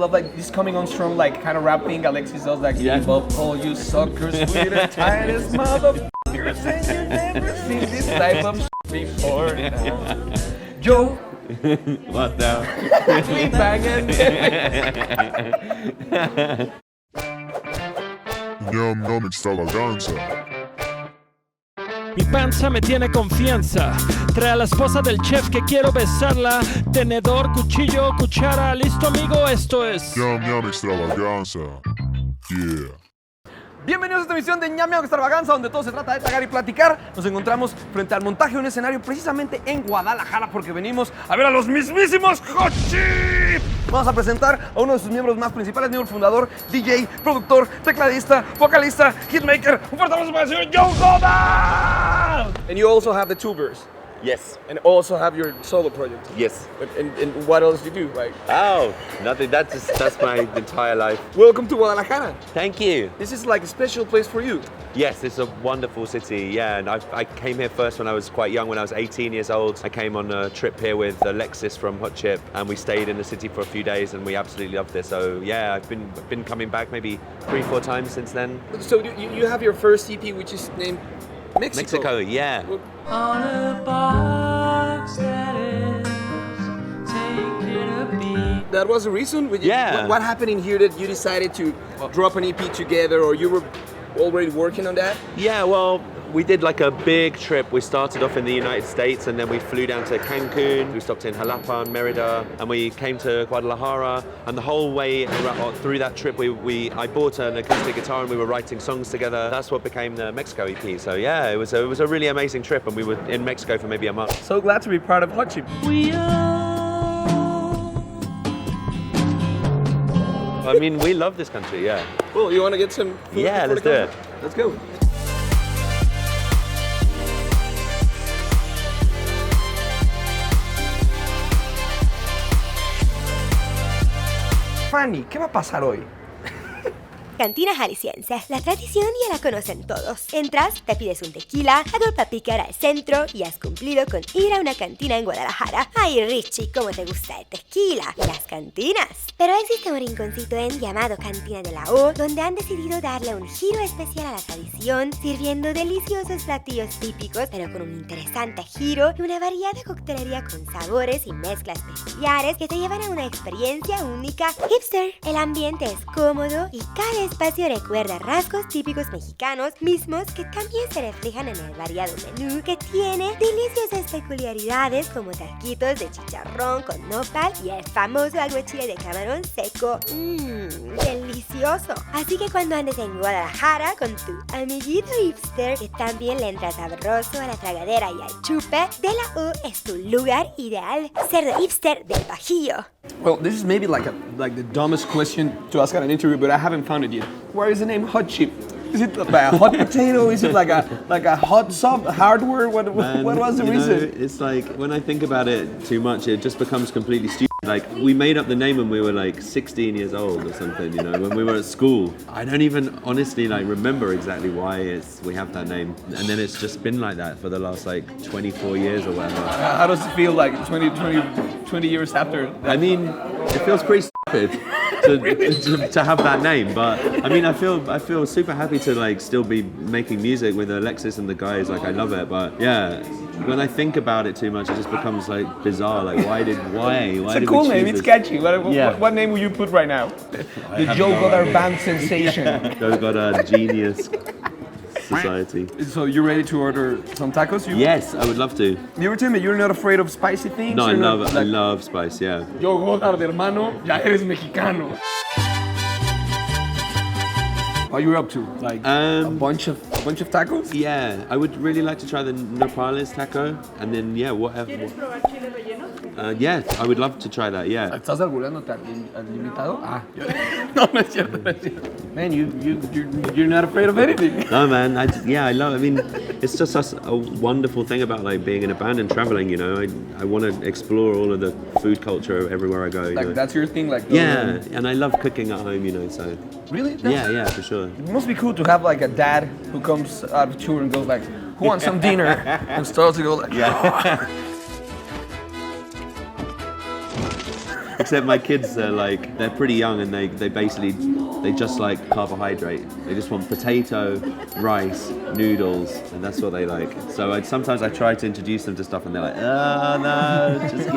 love like this coming on strong, like kind of rap thing. Alexis does like, give up all you suckers, sweet and tightest motherfuckers, and you never seen this type of before. Joe. What now? We banging. ñam extravaganza. Mi panza me tiene confianza. Trae a la esposa del chef que quiero besarla. Tenedor, cuchillo, cuchara. Listo, amigo, esto es ñam extravaganza. Yeah. Bienvenidos a esta emisión de ñam extravaganza, donde todo se trata de tragar y platicar. Nos encontramos frente al montaje de un escenario precisamente en Guadalajara porque venimos a ver a los mismísimos Hot Chip. Vamos a presentar a uno de sus miembros más principales, miembro fundador, DJ, productor, tecladista, vocalista, hitmaker. Un fuerte aplauso para el señor Joe Goda. And you also have the tubers. Yes. And also have your solo project. Yes. And what else do you do? Like, Oh, nothing. That's my entire life. welcome to Guadalajara. Thank you. This is like a special place for you. Yes, it's a wonderful city. Yeah, and I came here first when I was quite young. When I was 18 years old, I came on a trip here with Alexis from Hot Chip, and we stayed in the city for a few days, and we absolutely loved it. So yeah, I've been coming back maybe 3-4 times since then. So you have your first EP, which is named Mexico, yeah. On a box that is taking a beat. That was the reason? Yeah. What happened in here that you decided to drop an EP together, or you were already working on that? Yeah, well, we did like a big trip. We started off in the United States and then we flew down to Cancun. We stopped in Jalapa and Merida and we came to Guadalajara. And the whole way through that trip, I bought an acoustic guitar and we were writing songs together. That's what became the Mexico EP. So yeah, it was a really amazing trip and we were in Mexico for maybe a month. So glad to be part of Hot Chip. We I mean, we love this country, yeah. Cool, you want to get some food? Yeah, before let's the do it. concert? Let's go. Fanny, ¿qué va a pasar hoy? Cantina jalisciense, la tradición ya la conocen todos. Entras, te pides un tequila, algo para picar al centro y has cumplido con ir a una cantina en Guadalajara. Ay, Richie, cómo te gusta el tequila. Las cantinas. Pero existe un rinconcito llamado Cantina de la U, donde han decidido darle un giro especial a la tradición, sirviendo deliciosos platillos típicos, pero con un interesante giro y una variedad de coctelería con sabores y mezclas peculiares que te llevan a una experiencia única. Hipster, el ambiente es cómodo y cada espacio recuerda rasgos típicos mexicanos, mismos que también se reflejan en el variado menú que tiene deliciosas peculiaridades como taquitos de chicharrón con nopal y el famoso aguachile de camarón seco. Delicioso. Así que cuando andes en Guadalajara con tu amiguito hipster que también le entra sabroso a la tragadera y al chupe, de la U es tu lugar ideal. Cerdo hipster del Bajío. Well, this is maybe like the dumbest question to ask at an interview, but I haven't found it yet. Where is the name Hot Chip? Is it like a hot potato? Is it like a hot soft hardware? What was the reason? It's like, when I think about it too much, it just becomes completely stupid. Like, we made up the name when we were like 16 years old or something, you know, when we were at school. I don't even honestly like remember exactly why we have that name. And then it's just been like that for the last like 24 years or whatever. How does it feel like 20 years after that? I mean, it feels pretty stupid to have that name, but I mean, I feel super happy to like still be making music with Alexis and the guys. Like, I love it, but yeah, when I think about it too much, it just becomes like bizarre. Like, why did It's a cool name. It's catchy. What name would you put right now? The Joe Goddard band sensation. Joe Goddard Genius Society. So you ready to order some tacos? Yes, I would love to. You ever tell me you're not afraid of spicy things? No, I You're not, like, love spice. Yeah. Joe Goddard, hermano, ya eres mexicano. What are you up to? Like a bunch of tacos? Yeah, I would really like to try the nopales taco, and then yeah, whatever. Yeah, I would love to try that. Yeah. ¿Estás albureándote al invitado? Ah, no es cierto, no es cierto. Man, you're not afraid of anything. No, man. I love. I mean, it's just a wonderful thing about like being in a band and traveling. You know, I want to explore all of the food culture everywhere I go. Like, that's your thing, like. Yeah, and I love cooking at home. You know, so. Really? Yeah, for sure. It must be cool to have like a dad who comes out of tour and goes like, "Who wants some dinner?" and starts to go like, Yeah. Except my kids are like, they're pretty young and they basically, they just like carbohydrate. They just want potato, rice, noodles, and that's what they like. So sometimes I try to introduce them to stuff and they're like, oh no, just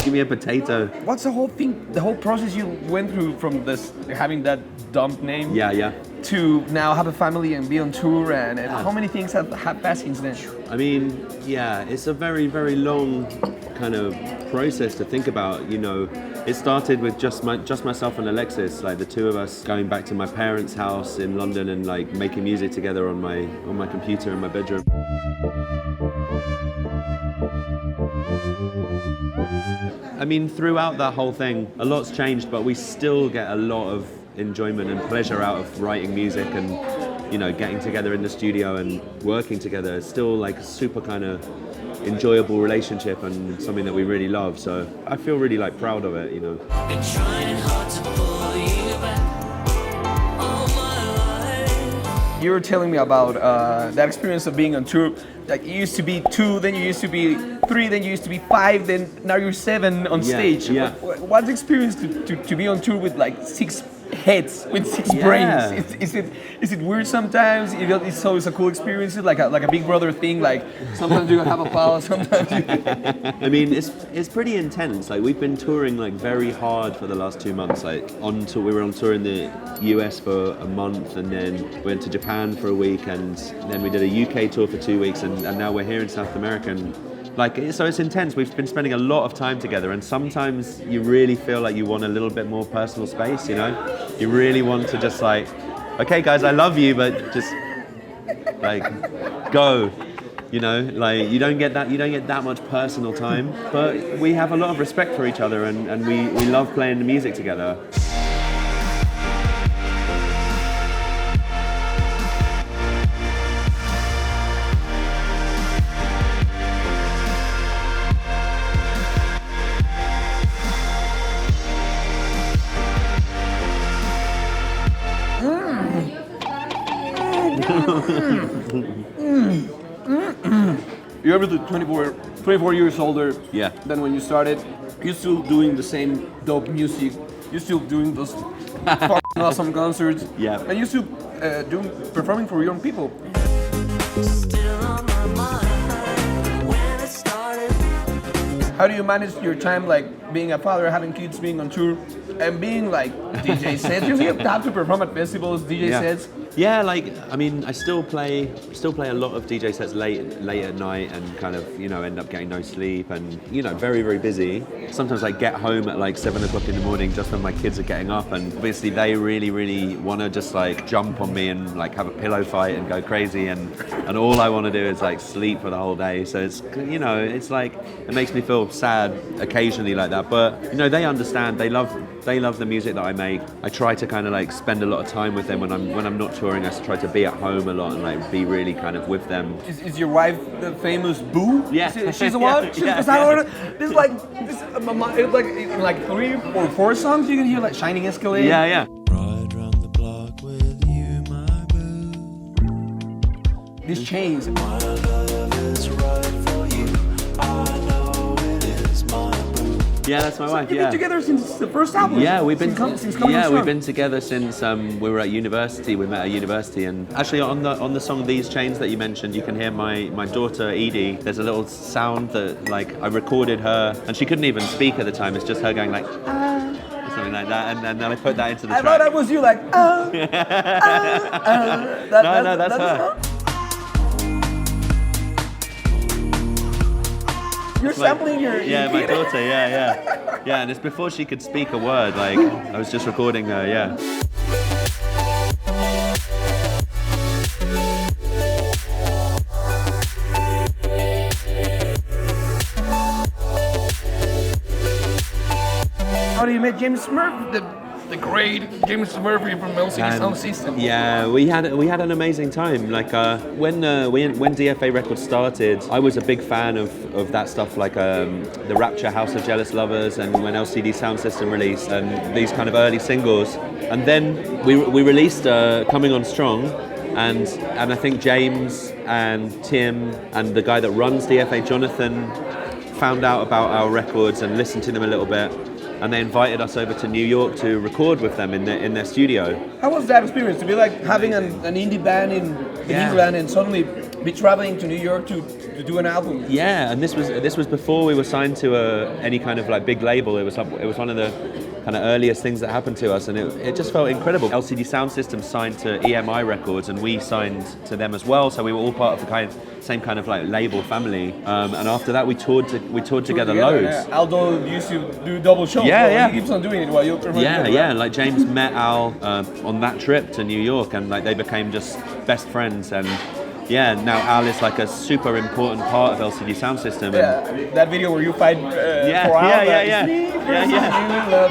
give me a potato. What's the whole thing, the whole process you went through from this, having that dumb name? Yeah. To now have a family and be on tour, and how many things have passed since then? I mean, yeah, it's a very, very long kind of process to think about, you know. It started with just myself and Alexis, like the two of us going back to my parents' house in London and like making music together on my computer in my bedroom. I mean, throughout that whole thing, a lot's changed, but we still get a lot of enjoyment and pleasure out of writing music and, you know, getting together in the studio and working together. It's still like a super kind of enjoyable relationship and something that we really love. So I feel really like proud of it, you know. Been trying hard to pull you back all my life. You were telling me about that experience of being on tour. Like you used to be 2, then you used to be 3, then you used to be 5, then now you're 7 on stage. Yeah. What's the experience to be on tour with like 6 heads, with 6 brains? Is it weird sometimes? It's always a cool experience, like a Big Brother thing. Like sometimes you have a pal, sometimes you... I mean, it's pretty intense. Like we've been touring like very hard for the last 2 months. Like we were on tour in the US for a month, and then went to Japan for a week, and then we did a UK tour for 2 weeks, and now we're here in South America. And so it's intense. We've been spending a lot of time together, and sometimes you really feel like you want a little bit more personal space, you know? You really want to just like, okay guys, I love you, but just like go, you know? Like you don't get that much personal time, but we have a lot of respect for each other, and we love playing the music together. You're obviously 24 years older than when you started. You're still doing the same dope music. You're still doing those fucking awesome concerts. Yeah. And you're still performing for young people. Still on my mind when it started. How do you manage your time, like being a father, having kids, being on tour, and being like DJ sets? You have to perform at festivals, DJ sets. Yeah, like I mean, I still play a lot of DJ sets late at night, and kind of, you know, end up getting no sleep, and, you know, very, very busy. Sometimes I get home at like 7 o'clock in the morning just when my kids are getting up, and obviously they really, really want to just like jump on me and like have a pillow fight and go crazy, and all I want to do is like sleep for the whole day. So it's, you know, it's like, it makes me feel sad occasionally like that, but, you know, they understand. They love the music that I make. I try to kind of like spend a lot of time with them when I'm not touring. I try to be at home a lot and like be really kind of with them. Is your wife the famous Boo? Yeah. She's the one? Because I heard this like in like 3 or 4 songs you can hear like Shining Escalade. Yeah. Ride round the block with you, my boo. These chains. My love is right for you. I know it is my boo. Yeah, that's my wife. You've been together since the first album. Yeah, we've been since Coming Strong. we've been together since we were at university. We met at university, and actually on the song "These Chains" that you mentioned, you can hear my daughter Edie. There's a little sound that like I recorded her, and she couldn't even speak at the time. It's just her going like or something like that, and then I put that into the track. I thought that was you, like No, that's her. You're sampling your my daughter, yeah, and it's before she could speak a word. Like I was just recording her, yeah. How do you met James Murphy, the great James Murphy from LCD Sound System? Yeah, we had an amazing time. Like when DFA Records started, I was a big fan of that stuff, like the Rapture, House of Jealous Lovers, and when LCD Sound System released, and these kind of early singles. And then we released Coming On Strong, and I think James and Tim and the guy that runs DFA, Jonathan, found out about our records and listened to them a little bit. and they invited us over to New York to record with them in their studio. How was that experience to be like having an indie band in England and suddenly be traveling to New York to do an album? Yeah, and this was before we were signed to any kind of like big label. It was one of the kind of earliest things that happened to us, and it just felt incredible. LCD Sound System signed to EMI Records, and we signed to them as well. So we were all part of the same kind of like label family. And after that, we toured together loads. Yeah. Aldo used to do double shows. Yeah. He keeps on doing it while you're Yeah. Like James met Al on that trip to New York, and like they became just best friends. And yeah, now Al is like a super important part of LCD Sound System. Yeah, that video where you fight for Al.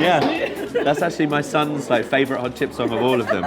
Yeah. That's actually my son's like favorite Hot Chip song of all of them.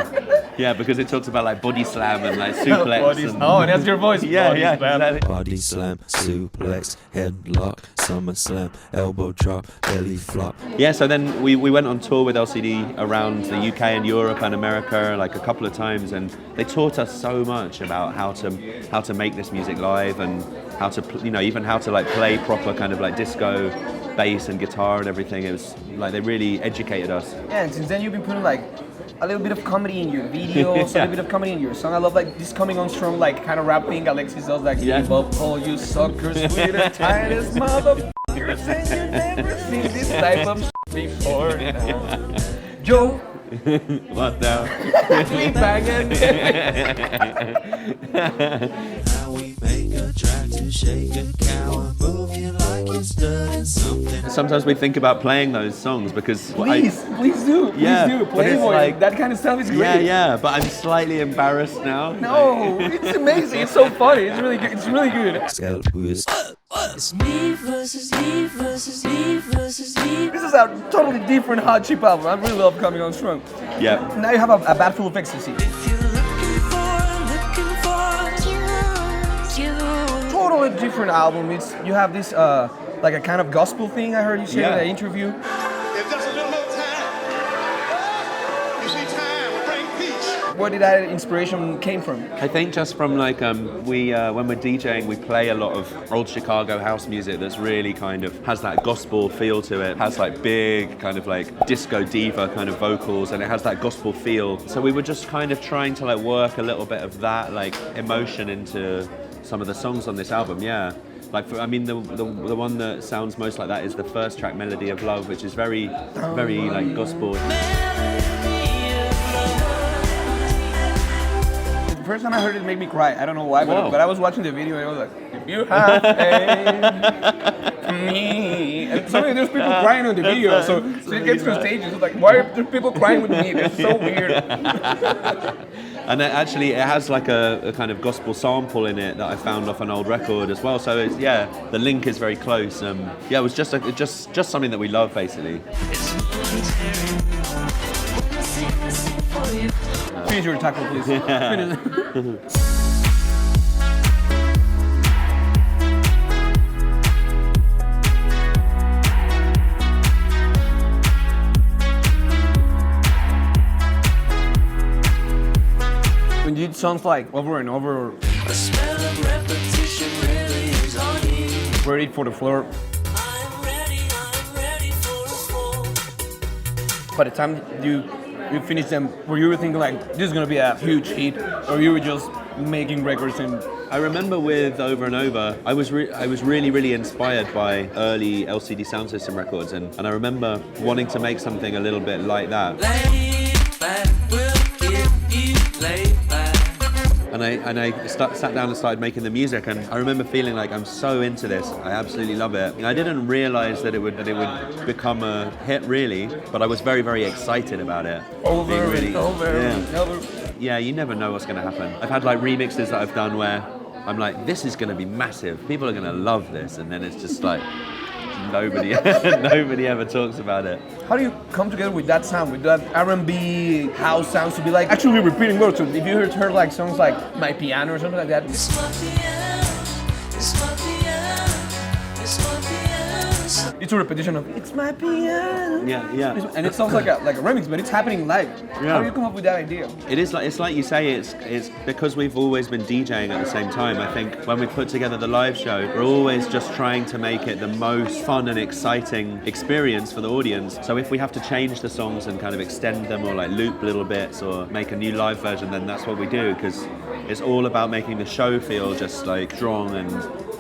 Yeah, because it talks about like body slam and like suplex. And that's your voice. Yeah. Slam. Body slam, suplex, headlock, summer slam, elbow drop, belly flop. Yeah, so then we went on tour with LCD around the UK and Europe and America like a couple of times, and they taught us so much about how to make this music live, and how to even how to like play proper kind of like disco bass and guitar and everything. It was like they really educated us. Yeah, and since then you've been putting like a little bit of comedy in your videos, a little bit of comedy in your song. I love like this coming on strong like kind of rap thing Alexis does, like give up all you suckers with the tightest motherfuckers, and you never seen this type of before. Joe. What now? Lean banging. How we make a track to shake a cow and move you like it's doing something. Sometimes we think about playing those songs because Please do. Yeah, Please do. but it's Playboy, like- that kind of stuff is great. yeah, but I'm slightly embarrassed now. No, it's amazing. It's so funny. It's really good. It's really good. Scalpers. It's me versus me versus me versus me. This is a totally different Hot Chip album. I really love Coming On Strong. Yeah. Now you have a bag full of ecstasy. If you're looking for you. Totally different album. You have this like a kind of gospel thing. I heard you say in the interview. If just a little more time, you see, time will bring peace. Where did that inspiration came from? I think just from like when we're DJing, we play a lot of old Chicago house music that's really kind of has that gospel feel to it. Has like big kind of like disco diva kind of vocals, and it has that gospel feel. So we were just kind of trying to like work a little bit of that like emotion into some of the songs on this album. Yeah. Like the one that sounds most like that is the first track, Melody of Love, which is very like gospel. The first time I heard it made me cry. I don't know why, Whoa. but I was watching the video and I was like, if you have faith in me. And suddenly there's people crying on the video. So it gets to stages. It's like, why are there people crying with me? It's so weird. And it has like a kind of gospel sample in it that I found off an old record as well. So it's, the link is very close. It was just something that we love basically. Finish your taco, please. Finish. When you did songs like over and over, The smell of repetition really is on you. ready for the floor, I'm ready for a fall. by the time you finished them, were you thinking like, this is gonna be a huge hit, or you were just making records and... I remember with Over and Over, I was really inspired by early LCD Sound System records, and I remember wanting to make something a little bit like that. Lay back, we'll give you lay back. And I sat down and started making the music, and I remember feeling like I'm so into this. I absolutely love it. And I didn't realize that it would become a hit really, but I was very excited about it. Over Being and over and over. Yeah, you never know what's going to happen. I've had like remixes that I've done where I'm like, this is going to be massive. People are going to love this, and then it's just like nobody ever talks about it. How do you come together with that sound, with that R&B house sounds to be like actually repeating words? So if you heard like songs like My Piano or something like that, It's my piano, it's my piano, it's my piano. it's a repetition of "It's my piano." Yeah. And it sounds like a remix, but it's happening live. How do you come up with that idea? It's like you say, it's because we've always been DJing at the same time. I think when we put together the live show, we're always just trying to make it the most fun and exciting experience for the audience. So if we have to change the songs and kind of extend them or like loop little bits or make a new live version, then that's what we do, because it's all about making the show feel just like strong and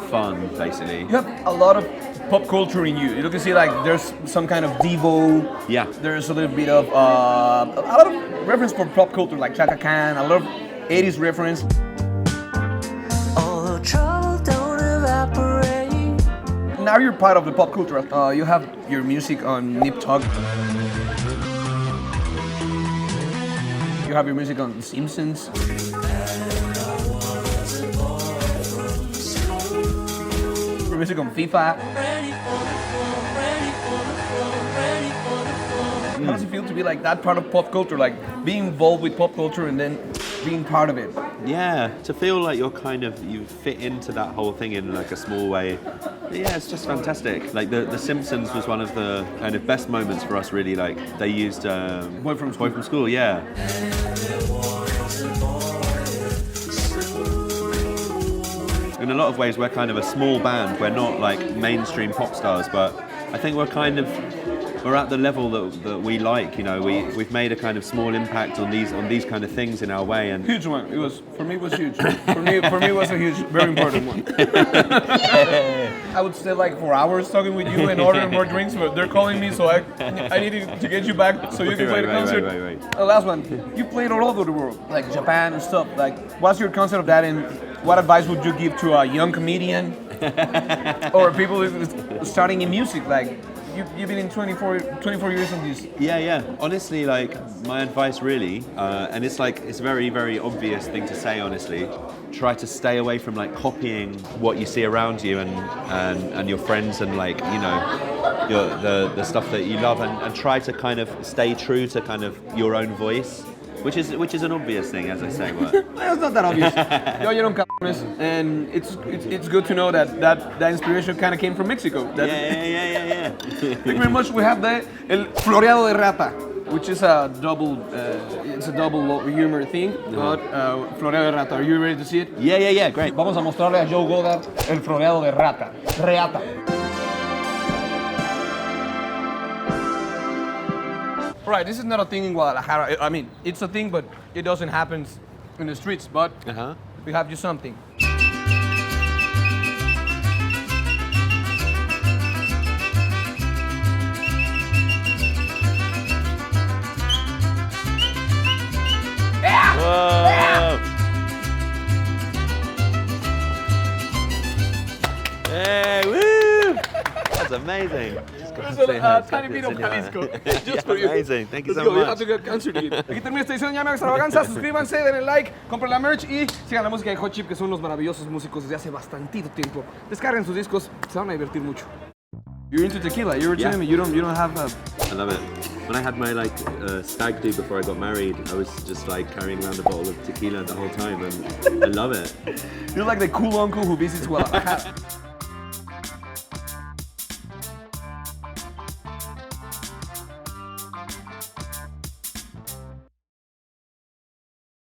fun, basically. You have a lot of pop culture in you. You can see like there's some kind of Devo. Yeah. There's a little bit of a lot of reference for pop culture, like Chaka Khan. A lot of 80s reference. Although trouble don't evaporate. Now you're part of the pop culture. You have your music on Nip Tuck. You have your music on The Simpsons. Your music on FIFA. How does it feel to be like that part of pop culture, like being involved with pop culture and then being part of it? Yeah, to feel like you fit into that whole thing in like a small way. Yeah, it's just fantastic. Like the Simpsons was one of the kind of best moments for us, really. Like they used Boy from School, yeah. In a lot of ways, we're kind of a small band. We're not like mainstream pop stars, but I think we're at the level that we like. You know, we've made a kind of small impact on these kind of things in our way. And Huge one. For me it was huge. For me it was a huge, very important one. I would stay like for hours talking with you and ordering more drinks, but they're calling me, so I needed to get you back so you can play the concert. Right. The last one, you played all over the world, like Japan and stuff. Like, what's your concept of that, and what advice would you give to a young comedian or people starting in music? Like, you've been in 24 years on this. Yeah. Honestly, like my advice really, and it's a very, very obvious thing to say, honestly, try to stay away from like copying what you see around you and your friends and like, you know, the stuff that you love, and try to kind of stay true to kind of your own voice. Which is an obvious thing, as I say, but It's not that obvious. Yo, you don't cabrones, and it's good to know that inspiration kind of came from Mexico. yeah. Thank you very much. We have el floreado de rata, which is a double humor thing. But floreado de rata. Are you ready to see it? Yeah, great. Vamos a mostrarle a Joe Goddard el floreado de rata. Reata. Right, this is not a thing in Guadalajara. I mean, it's a thing, but it doesn't happen in the streets. But we have you something. Whoa. Hey, woo! That's amazing. There's a tiny bit of Jalisco. Just for you. Amazing. Thank you Let's so go. You much. have to get cancer. Aquí termina esta edición de ñamñam Extravaganza. Suscríbanse, denle like, compren la merch y sigan la música de Hot Chip, que son unos maravillosos músicos desde hace bastantito tiempo. Descarguen sus discos, se van a divertir mucho. You're into tequila. You were telling me you don't have a... I love it. When I had my stag do before I got married, I was just like carrying around a bottle of tequila the whole time, and I love it. You're like the cool uncle who visits Guadalajara.